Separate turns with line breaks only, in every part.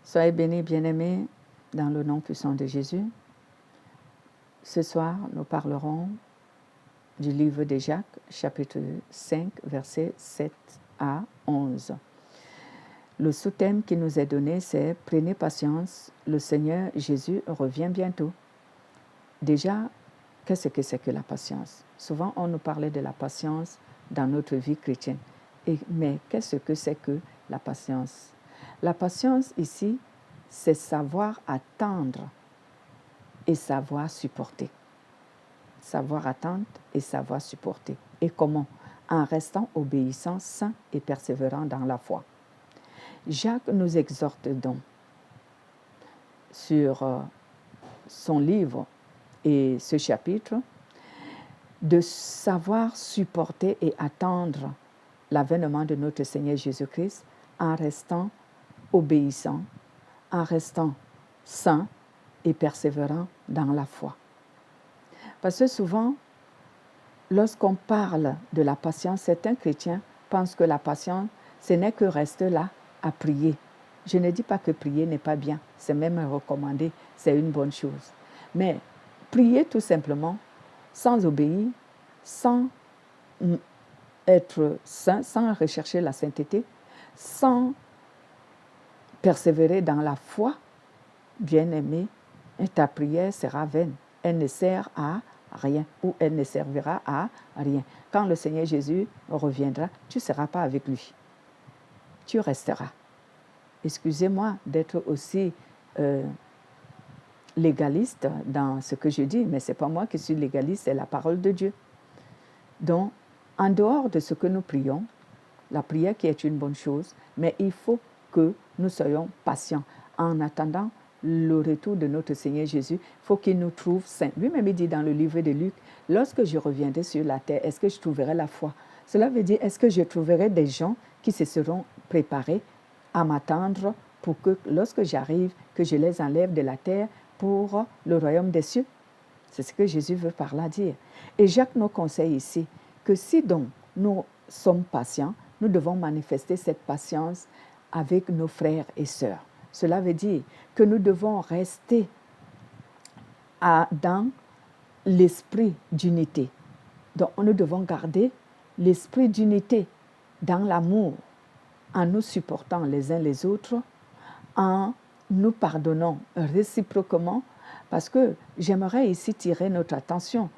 Soyez bénis, bien-aimés, dans le nom puissant de Jésus. Ce soir, nous parlerons du livre de Jacques, chapitre 5, versets 7 à 11. Le sous-thème qui nous est donné, c'est « Prenez patience, le Seigneur Jésus revient bientôt ». Déjà, qu'est-ce que c'est que la patience? Souvent, on nous parlait de la patience dans notre vie chrétienne. Mais qu'est-ce que c'est que la patience? La patience ici, c'est savoir attendre et savoir supporter. Savoir attendre et savoir supporter. Et comment? En restant obéissant, saint et persévérant dans la foi. Jacques nous exhorte donc sur son livre et ce chapitre de savoir supporter et attendre l'avènement de notre Seigneur Jésus-Christ en restant obéissant, en restant saint et persévérant dans la foi. Parce que souvent, lorsqu'on parle de la patience, certains chrétiens pensent que la patience, ce n'est que rester là à prier. Je ne dis pas que prier n'est pas bien, c'est même recommandé, c'est une bonne chose. Mais prier tout simplement, sans obéir, sans être saint, sans rechercher la sainteté, sans persévérer dans la foi, bien-aimé, ta prière sera vaine. Elle ne sert à rien ou elle ne servira à rien. Quand le Seigneur Jésus reviendra, tu ne seras pas avec lui. Tu resteras. Excusez-moi d'être aussi légaliste dans ce que je dis, mais ce n'est pas moi qui suis légaliste, c'est la parole de Dieu. Donc, en dehors de ce que nous prions, la prière qui est une bonne chose, mais il faut que nous soyons patients en attendant le retour de notre Seigneur Jésus. Il faut qu'il nous trouve saints. Lui-même, il dit dans le livre de Luc, « Lorsque je reviendrai sur la terre, est-ce que je trouverai la foi ?» Cela veut dire, est-ce que je trouverai des gens qui se seront préparés à m'attendre pour que, lorsque j'arrive, que je les enlève de la terre pour le royaume des cieux? C'est ce que Jésus veut par là dire. Et Jacques nous conseille ici que si donc nous sommes patients, nous devons manifester cette patience avec nos frères et sœurs. Cela veut dire que nous devons rester dans l'esprit d'unité. Donc, nous devons garder l'esprit d'unité dans l'amour, en nous supportant les uns les autres, en nous pardonnant réciproquement, parce que j'aimerais ici tirer notre attention.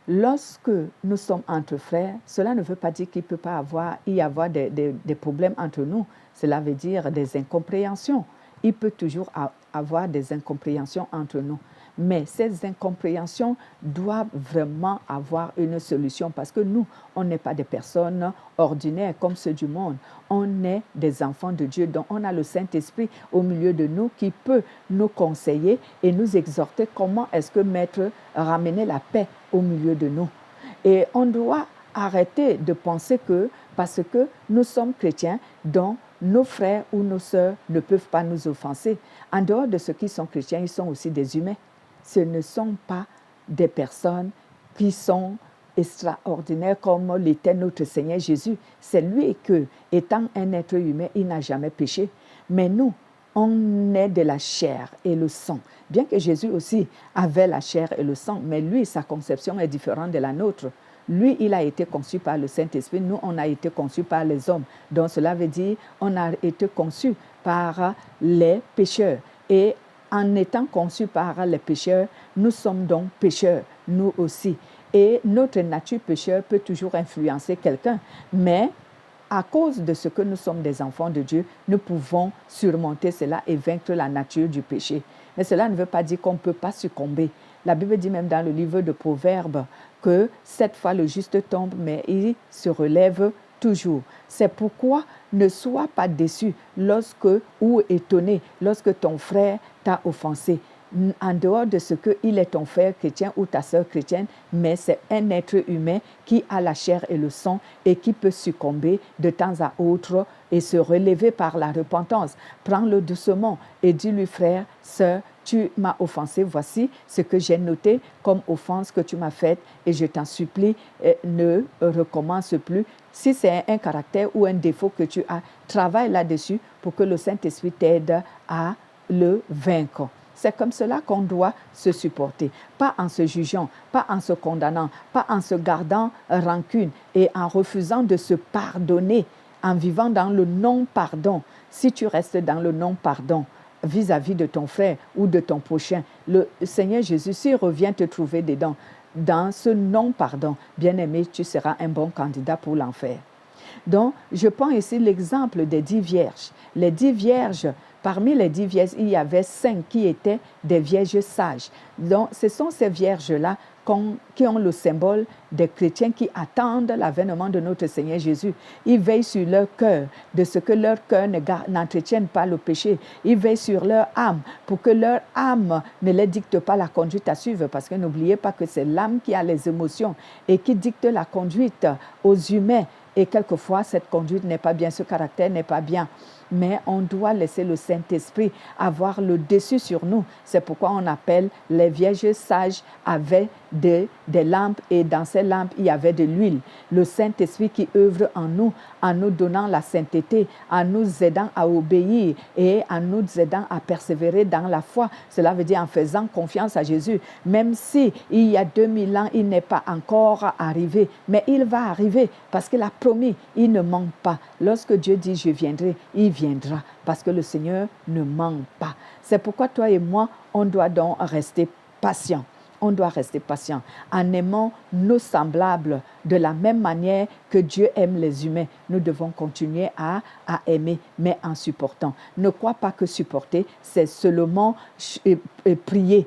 Lorsque nous sommes entre frères, cela ne veut pas dire qu'il ne peut pas y avoir des problèmes entre nous. Cela veut dire des incompréhensions. Il peut toujours avoir des incompréhensions entre nous. Mais ces incompréhensions doivent vraiment avoir une solution parce que nous, on n'est pas des personnes ordinaires comme ceux du monde. On est des enfants de Dieu. Donc, on a le Saint-Esprit au milieu de nous qui peut nous conseiller et nous exhorter comment est-ce que ramener la paix au milieu de nous. Et on doit arrêter de penser que parce que nous sommes chrétiens, donc nos frères ou nos sœurs ne peuvent pas nous offenser. En dehors de ceux qui sont chrétiens, ils sont aussi des humains. Ce ne sont pas des personnes qui sont extraordinaires comme l'était notre Seigneur Jésus. C'est lui que, étant un être humain, il n'a jamais péché. Mais nous, on est de la chair et le sang. Bien que Jésus aussi avait la chair et le sang, mais lui, sa conception est différente de la nôtre. Lui, il a été conçu par le Saint-Esprit. Nous, on a été conçus par les hommes. Donc, cela veut dire on a été conçus par les pécheurs. Et en étant conçus par les pécheurs, nous sommes donc pécheurs, nous aussi. Et notre nature pécheur peut toujours influencer quelqu'un. Mais à cause de ce que nous sommes des enfants de Dieu, nous pouvons surmonter cela et vaincre la nature du péché. Mais cela ne veut pas dire qu'on ne peut pas succomber. La Bible dit même dans le livre de Proverbes que 7 fois le juste tombe, mais il se relève toujours. C'est pourquoi ne sois pas déçu ou étonné lorsque ton frère t'a offensé. En dehors de ce qu'il est ton frère chrétien ou ta sœur chrétienne, mais c'est un être humain qui a la chair et le sang et qui peut succomber de temps à autre et se relever par la repentance. Prends-le doucement et dis-lui, frère, sœur, tu m'as offensé, voici ce que j'ai noté comme offense que tu m'as faite et je t'en supplie, ne recommence plus Si c'est un caractère ou un défaut que tu as, travaille là-dessus pour que le Saint-Esprit t'aide à le vaincre. C'est comme cela qu'on doit se supporter, pas en se jugeant, pas en se condamnant, pas en se gardant rancune et en refusant de se pardonner, en vivant dans le non-pardon. Si tu restes dans le non-pardon vis-à-vis de ton frère ou de ton prochain, le Seigneur Jésus, s'il revient te trouver dedans, dans ce non-pardon, bien-aimé, tu seras un bon candidat pour l'enfer. Donc, je prends ici l'exemple des 10 vierges. Les 10 vierges, parmi les 10 vierges, il y avait 5 qui étaient des vierges sages. Donc, ce sont ces vierges-là qui ont le symbole des chrétiens qui attendent l'avènement de notre Seigneur Jésus. Ils veillent sur leur cœur, de ce que leur cœur n'entretienne pas le péché. Ils veillent sur leur âme, pour que leur âme ne les dicte pas la conduite à suivre, parce que n'oubliez pas que c'est l'âme qui a les émotions et qui dicte la conduite aux humains. Et quelquefois, cette conduite n'est pas bien, ce caractère n'est pas bien. Mais on doit laisser le Saint-Esprit avoir le dessus sur nous. C'est pourquoi on appelle les vierges sages avaient des lampes et dans ces lampes, il y avait de l'huile. Le Saint-Esprit qui œuvre en nous donnant la sainteté, en nous aidant à obéir et en nous aidant à persévérer dans la foi. Cela veut dire en faisant confiance à Jésus. Même si il y a 2000 ans, il n'est pas encore arrivé, mais il va arriver parce qu'il a promis, il ne manque pas. Lorsque Dieu dit « je viendrai », il viendra parce que le Seigneur ne manque pas. C'est pourquoi toi et moi, on doit donc rester patient. On doit rester patient en aimant nos semblables de la même manière que Dieu aime les humains. Nous devons continuer à aimer, mais en supportant. Ne crois pas que supporter, c'est seulement prier.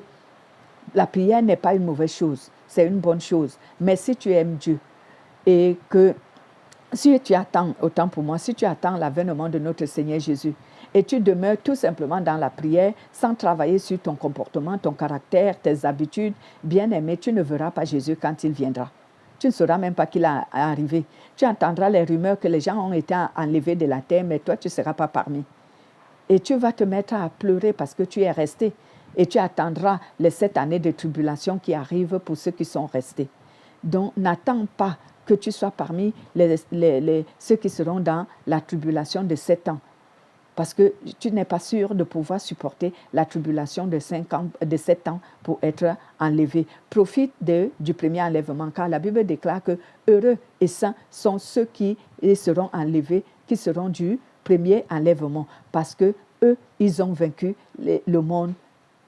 La prière n'est pas une mauvaise chose, c'est une bonne chose. Mais si tu aimes Dieu et que si tu attends, autant pour moi, si tu attends l'avènement de notre Seigneur Jésus et tu demeures tout simplement dans la prière sans travailler sur ton comportement, ton caractère, tes habitudes, bien aimé, tu ne verras pas Jésus quand il viendra. Tu ne sauras même pas qu'il est arrivé. Tu entendras les rumeurs que les gens ont été enlevés de la terre, mais toi, tu ne seras pas parmi. Et tu vas te mettre à pleurer parce que tu es resté. Et tu attendras les 7 années de tribulation qui arrivent pour ceux qui sont restés. Donc, n'attends pas que tu sois parmi ceux qui seront dans la tribulation de 7 ans. Parce que tu n'es pas sûr de pouvoir supporter la tribulation de 7 ans pour être enlevé. Profite du premier enlèvement, car la Bible déclare que heureux et saints sont ceux qui seront enlevés, qui seront du premier enlèvement. Parce que eux, ils ont vaincu le monde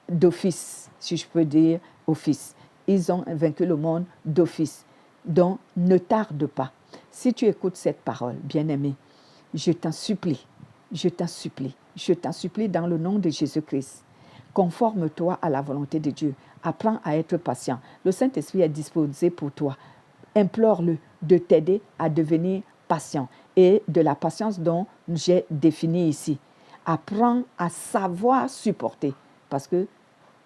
d'office, si je peux dire office. Ils ont vaincu le monde d'office. Donc, ne tarde pas. Si tu écoutes cette parole, bien-aimé, je t'en supplie dans le nom de Jésus-Christ. Conforme-toi à la volonté de Dieu. Apprends à être patient. Le Saint-Esprit est disposé pour toi. Implore-le de t'aider à devenir patient et de la patience dont j'ai défini ici. Apprends à savoir supporter parce que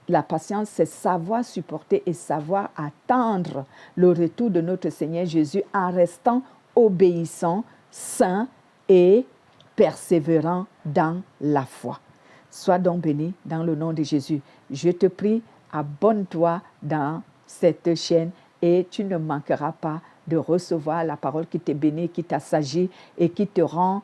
la patience, c'est savoir supporter et savoir attendre le retour de notre Seigneur Jésus en restant obéissant, saint et persévérant dans la foi. Sois donc béni dans le nom de Jésus. Je te prie, abonne-toi dans cette chaîne et tu ne manqueras pas de recevoir la parole qui te bénit, qui t'assagit et qui te rend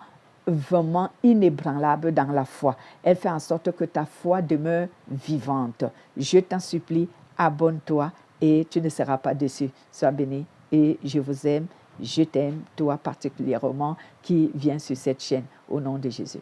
vraiment inébranlable dans la foi. Elle fait en sorte que ta foi demeure vivante. Je t'en supplie, abonne-toi et tu ne seras pas déçu. Sois béni et je vous aime, je t'aime, toi particulièrement qui viens sur cette chaîne, au nom de Jésus.